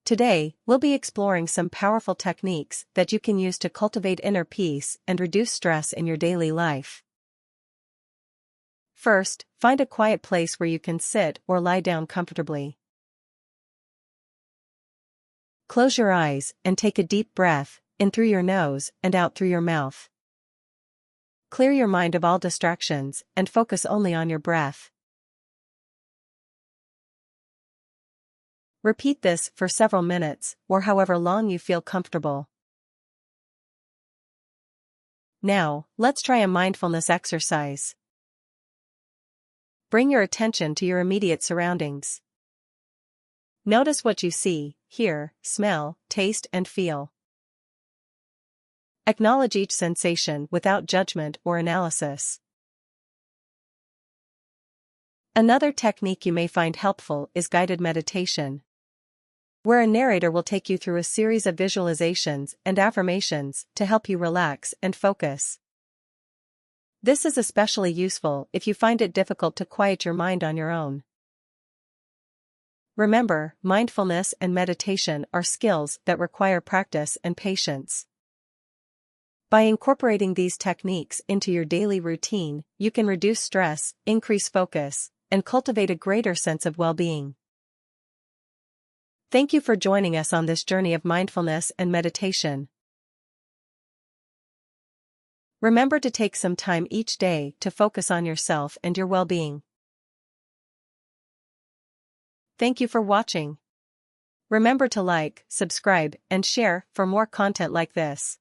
Today, we'll be exploring some powerful techniques that you can use to cultivate inner peace and reduce stress in your daily life. First, find a quiet place where you can sit or lie down comfortably. Close your eyes and take a deep breath, in through your nose and out through your mouth. Clear your mind of all distractions and focus only on your breath. Repeat this for several minutes, or however long you feel comfortable. Now, let's try a mindfulness exercise. Bring your attention to your immediate surroundings. Notice what you see, hear, smell, taste, and feel. Acknowledge each sensation without judgment or analysis. Another technique you may find helpful is guided meditation, where a narrator will take you through a series of visualizations and affirmations to help you relax and focus. This is especially useful if you find it difficult to quiet your mind on your own. Remember, mindfulness and meditation are skills that require practice and patience. By incorporating these techniques into your daily routine, you can reduce stress, increase focus, and cultivate a greater sense of well-being. Thank you for joining us on this journey of mindfulness and meditation. Remember to take some time each day to focus on yourself and your well-being. Thank you for watching. Remember to like, subscribe, and share for more content like this.